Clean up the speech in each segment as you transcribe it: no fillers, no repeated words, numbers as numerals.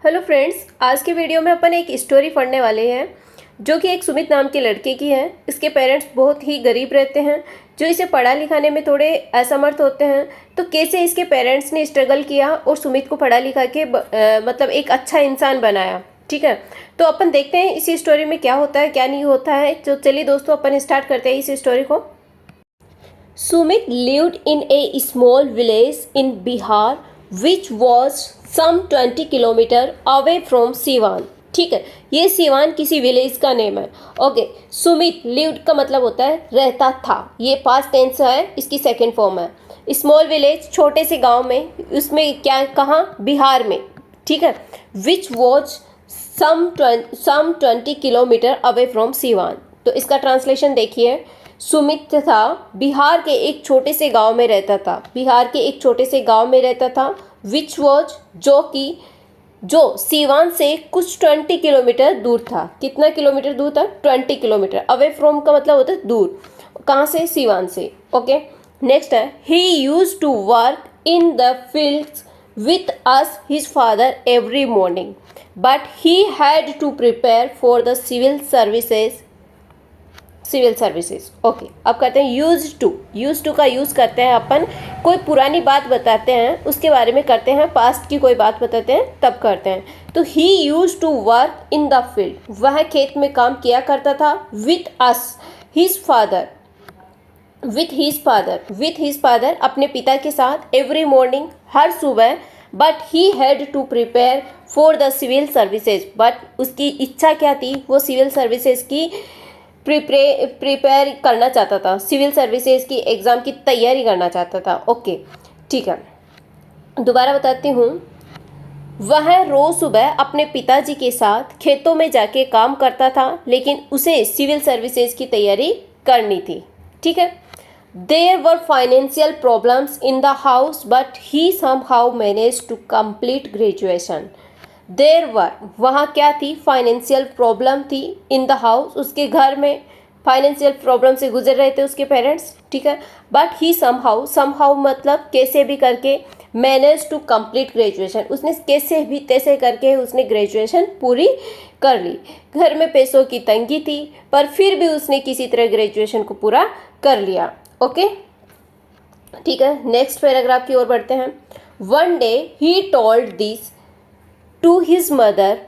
Hello friends, आज के video में अपन एक स्टोरी पढ़ने वाले हैं जो कि एक सुमित नाम के लड़के की है। इसके पेरेंट्स बहुत ही गरीब रहते हैं, जो इसे पढ़ा लिखाने में थोड़े असमर्थ होते हैं। तो कैसे इसके पेरेंट्स ने स्ट्रगल किया और सुमित को पढ़ा लिखा के मतलब एक अच्छा इंसान बनाया। ठीक है, तो अपन देखते हैं इस स्टोरी में क्या होता है क्या नहीं होता है। तो चलिए दोस्तों, अपन स्टार्ट करते हैं इस स्टोरी को। Sumit lived in a small village in Bihar which was some 20 kilometre away from Siwan. ठीक है, ये सिवान किसी विलेज का नेम है। ओके, सुमित lived का मतलब होता है रहता था, ये पास्ट टेंस है, इसकी सेकेंड फॉर्म है। स्मॉल विलेज छोटे से गांव में, उसमें क्या कहाँ, बिहार में। ठीक है, which was some 20 kilometre away from Siwan. तो इसका ट्रांसलेशन देखिए। सुमित था बिहार के एक छोटे से गांव में रहता था, बिहार के एक छोटे से गांव में रहता था। विच वॉज जो सीवान से कुछ 20 किलोमीटर दूर था। कितना किलोमीटर दूर था? 20 किलोमीटर। अवे फ्रॉम का मतलब होता है दूर। कहाँ से? सीवान से। ओके, नेक्स्ट है he use to work in the fields with us his father every morning but he had to prepare for the civil services। Okay, अब करते हैं यूज टू का यूज़ करते हैं अपन कोई पुरानी बात बताते हैं उसके बारे में करते हैं, पास्ट की कोई बात बताते हैं तब करते हैं। तो he use to work in the field, वह खेत में काम किया करता था। With us his father, with his father अपने पिता के साथ। एवरी मॉर्निंग, हर सुबह। But he had to prepare for the civil services, but उसकी इच्छा क्या थी? वो सिविल सर्विसेज की प्रिपेयर करना चाहता था, सिविल सर्विसेज की एग्ज़ाम की तैयारी करना चाहता था। ओके, ठीक है, दोबारा बताती हूँ। वह रोज़ सुबह अपने पिताजी के साथ खेतों में जाके काम करता था, लेकिन उसे सिविल सर्विसेज की तैयारी करनी थी। ठीक है, There were financial problems in the house, but he somehow managed to complete graduation. There were, वहाँ क्या थी? फाइनेंशियल प्रॉब्लम थी। इन द हाउस, उसके घर में फाइनेंशियल प्रॉब्लम से गुजर रहे थे उसके पेरेंट्स। ठीक है, बट ही समहाउ मतलब कैसे भी करके, मैनेज टू कंप्लीट ग्रेजुएशन, उसने कैसे भी तैसे करके उसने ग्रेजुएशन पूरी कर ली। घर में पैसों की तंगी थी, पर फिर भी उसने किसी तरह ग्रेजुएशन को पूरा कर लिया। ओके, ठीक है, नेक्स्ट पैराग्राफ की ओर बढ़ते हैं। One day he told this to his mother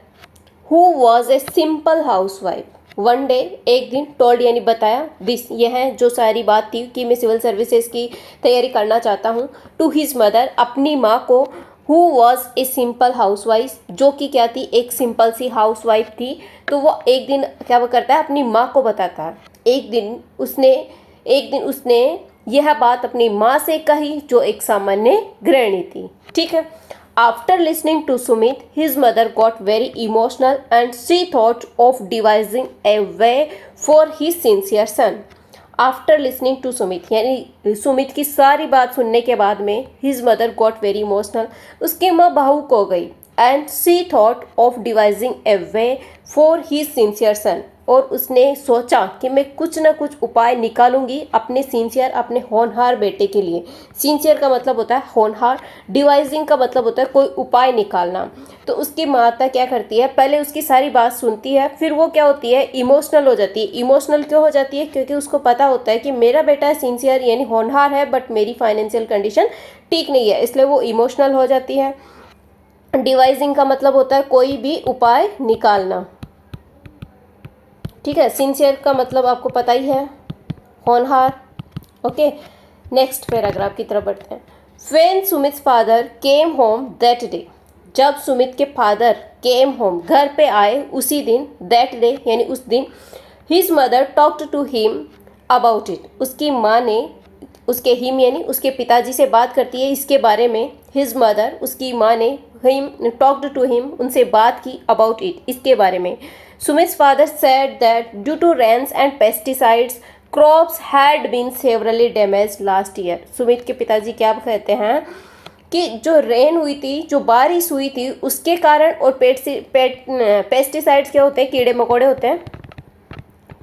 who was a simple housewife. One day, एक दिन, टोल्ड यानी बताया, दिस यह है जो सारी बात थी कि मैं सिविल सर्विसेज की तैयारी करना चाहता हूँ। टू हिज मदर, अपनी माँ को। Who was a simple house wife, जो कि क्या थी? एक सिंपल सी हाउस वाइफ थी। तो वो एक दिन क्या करता है? अपनी माँ को बताता है। एक दिन उसने यह बात अपनी माँ से कही, जो एक सामान्य गृहिणी थी। ठीक है, after listening to Sumit his mother got very emotional and she thought of devising a way for his sincere son. After listening to Sumit, यानी सुमित की सारी बात सुनने के बाद में his mother got very emotional, उसकी माँ भावुक हो गई। And she thought of devising a way for his sincere son, और उसने सोचा कि मैं कुछ ना कुछ उपाय निकालूंगी अपने सिंसियर, अपने होनहार बेटे के लिए। सिंसियर का मतलब होता है होनहार, डिवाइजिंग का मतलब होता है कोई उपाय निकालना। तो उसकी माता क्या करती है? पहले उसकी सारी बात सुनती है, फिर वो क्या होती है? इमोशनल हो जाती है। इमोशनल क्यों हो जाती है? क्योंकि उसको पता होता है कि मेरा बेटा सिंसियर यानी होनहार है, बट मेरी फाइनेंशियल कंडीशन ठीक नहीं है, इसलिए वो इमोशनल हो जाती है। डिवाइजिंग का मतलब होता है कोई भी उपाय निकालना। ठीक है, सिंसियर का मतलब आपको पता ही है, होनहार। ओके, नेक्स्ट पैराग्राफ की तरफ बढ़ते हैं। When Sumit's father came home that day, जब सुमित के फादर केम होम, घर पे आए उसी दिन, दैट डे यानी उस दिन, his mother talked to him about it, उसकी माँ ने उसके हिम यानी उसके पिताजी से बात करती है इसके बारे में। हिज मदर, उसकी माँ ने, हिम टॉक्ड टू हिम, उनसे बात की, अबाउट इट, इसके बारे में। Sumit's father said that due to rains and pesticides, crops had been severely damaged last year. Sumit के पिताजी क्या कहते हैं कि जो रेन हुई थी, जो बारिश हुई थी, उसके कारण, और पेस्टिसाइड्स क्या होते हैं? कीड़े मकोड़े होते हैं।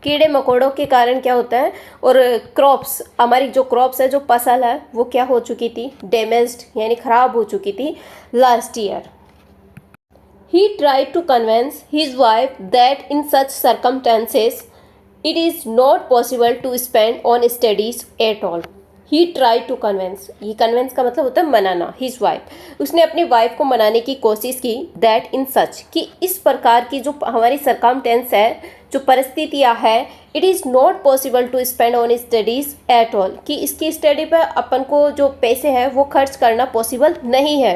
कीड़े मकोड़ों के कारण क्या होता है? और क्रॉप्स, हमारी जो क्रॉप्स है, जो फसल है, वो क्या हो चुकी थी? डैमेज्ड यानी खराब हो चुकी थी last year. He tried to convince his wife that in such circumstances it is not possible to spend on studies at all. He tried to convince, ये convince का मतलब होता है मनाना, his wife, उसने अपनी वाइफ को मनाने की कोशिश की that in such, कि इस प्रकार की जो हमारी circumstance है, जो परिस्थितियाँ है, it is not possible to spend on studies at all, कि इसकी स्टडी पर अपन को जो पैसे हैं वो खर्च करना पॉसिबल नहीं है.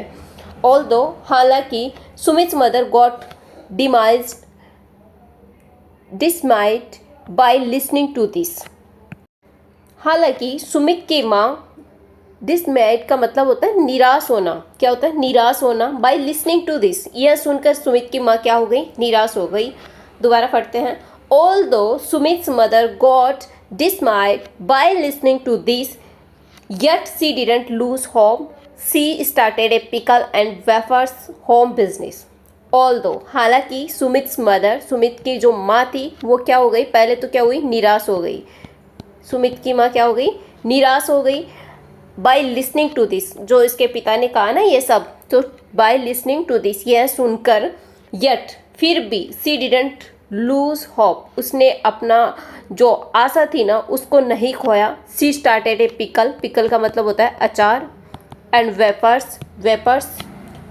Although, हालांकि Sumit's mother got dismayed by listening to this. हालांकि सुमित की माँ, dismayed का मतलब होता है निराश होना. क्या होता है? निराश होना. by listening to this, यह सुनकर सुमित की माँ क्या हो गई? निराश हो गई. दोबारा पढ़ते हैं. Although सुमित्स mother got dismayed by listening to this, yet she didn't lose hope. She started a pickle and wafers home business. Although, हालांकि सुमित्स मदर, सुमित की जो माँ थी वो क्या हो गई? पहले तो क्या हुई? निराश हो गई. सुमित की माँ क्या हो गई? निराश हो गई. बाय लिसनिंग टू दिस, जो इसके पिता ने कहा ना ये सब, तो बाय लिसनिंग टू दिस, यह सुनकर, यट फिर भी, सी डिडंट लूज होप, उसने अपना जो आशा थी ना उसको नहीं खोया. सी स्टार्टेड ए पिकल, पिकल का मतलब होता है अचार, एंड वेपर्स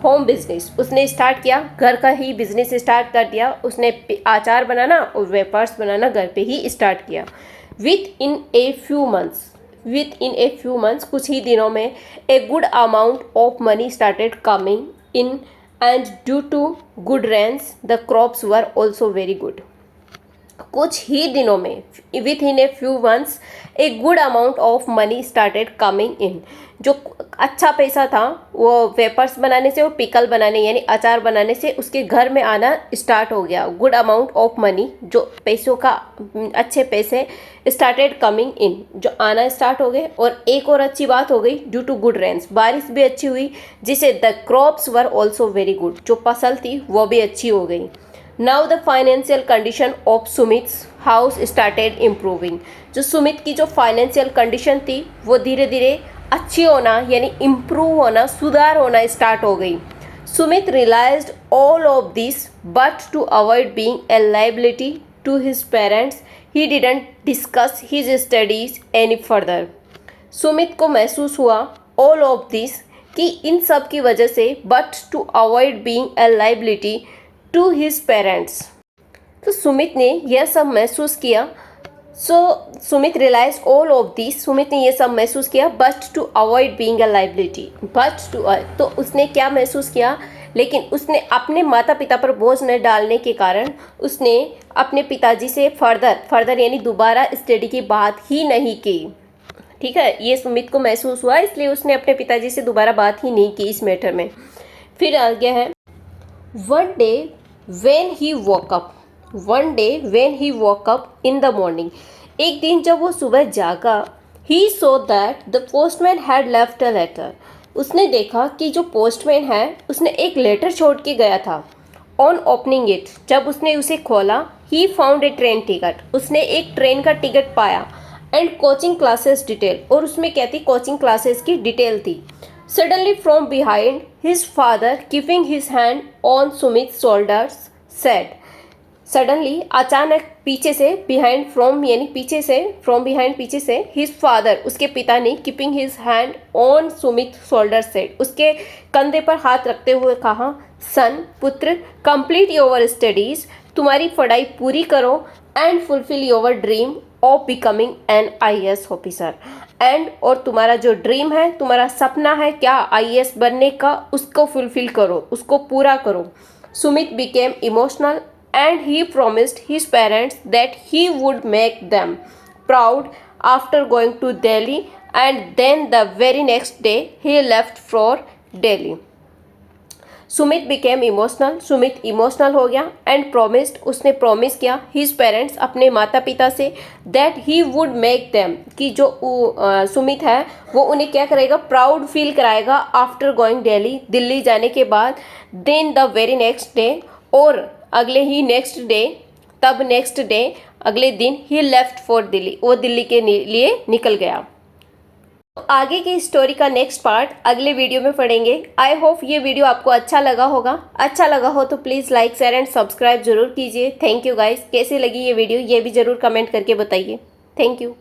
होम बिजनेस, उसने स्टार्ट किया, घर का ही बिजनेस स्टार्ट कर दिया. उसने अचार बनाना और वेपर्स बनाना घर पे ही स्टार्ट किया. Within a few months, कुछ ही दिनों में, a good amount of money started coming in, and due to good rains the crops were also very good. कुछ ही दिनों में, within a few months, a good amount of money started coming in, जो अच्छा पैसा था वो vapours बनाने से और पिकल बनाने यानी अचार बनाने से उसके घर में आना स्टार्ट हो गया. गुड अमाउंट ऑफ मनी, जो पैसों का अच्छे पैसे, स्टार्टेड कमिंग इन, जो आना स्टार्ट हो गए. और एक और अच्छी बात हो गई, ड्यू टू गुड रेन्स, बारिश भी अच्छी हुई, जिसे the crops were also very good, जो फसल थी वो भी अच्छी हो गई. Now the financial condition of Sumit's house started improving, जो सुमित की जो फाइनेंशियल कंडीशन थी वो धीरे धीरे अच्छी होना यानी इम्प्रूव होना, सुधार होना स्टार्ट हो गई. Sumit realised all of this, but to avoid being a liability to his parents he didn't discuss his studies any further. Sumit को महसूस हुआ ऑल ऑफ दिस, कि इन सब की वजह से, but to avoid being a liability to his parents, तो सुमित ने यह सब महसूस किया. Sumit realise all of this, Sumit ने यह सब महसूस किया, but to avoid being a liability, but to, तो उसने क्या महसूस किया, लेकिन उसने अपने माता पिता पर बोझ न डालने के कारण उसने अपने पिताजी से फर्दर यानी दोबारा स्टडी की बात ही नहीं की. ठीक है, ये सुमित को महसूस हुआ, इसलिए उसने अपने पिताजी से दोबारा बात ही नहीं की इस मैटर में. फिर आगे है, one day when he woke up in the morning, एक दिन जब वो सुबह जागा, he saw that the postman had left a letter, उसने देखा कि जो पोस्टमैन है उसने एक लेटर छोड़ के गया था. on opening it, जब उसने उसे खोला, he found a train ticket, उसने एक ट्रेन का टिकट पाया, and coaching classes detail, और उसमें क्या थी? कोचिंग क्लासेस की डिटेल थी. Suddenly from behind, his father, keeping his hand on Sumit's shoulders, said, suddenly अचानक पीछे से, बिहाइंड फ्रॉम यानी पीछे से, फ्रॉम बिहाइंड पीछे से, हिज फादर उसके पिता ने, keeping his hand on Sumit shoulder said, उसके कंधे पर हाथ रखते हुए कहा, सन पुत्र, कंप्लीट योर स्टडीज, तुम्हारी पढ़ाई पूरी करो, and fulfil your dream of becoming an IAS officer, and और तुम्हारा जो ड्रीम है, तुम्हारा सपना है क्या IAS बनने का, उसको फुलफिल करो, उसको पूरा करो. Sumit became emotional and he promised his parents that he would make them proud after going to Delhi, and then the very next day he left for Delhi. Sumit became emotional, Sumit emotional हो गया, and promised, उसने promise किया, his parents, अपने माता पिता से, that he would make them, कि जो सुमित है वो उन्हें क्या करेगा? प्राउड फील कराएगा आफ्टर गोइंग दिल्ली, दिल्ली जाने के बाद. then the very next day, और अगले ही नेक्स्ट डे, तब नेक्स्ट डे अगले दिन, ही लेफ्ट फॉर दिल्ली, वो दिल्ली के लिए निकल गया. आगे की स्टोरी का नेक्स्ट पार्ट अगले वीडियो में पढ़ेंगे। आई होप ये वीडियो आपको अच्छा लगा होगा। अच्छा लगा हो तो please like share and subscribe जरूर कीजिए। Thank you guys. कैसी लगी ये वीडियो ये भी ज़रूर कमेंट करके बताइए। Thank you.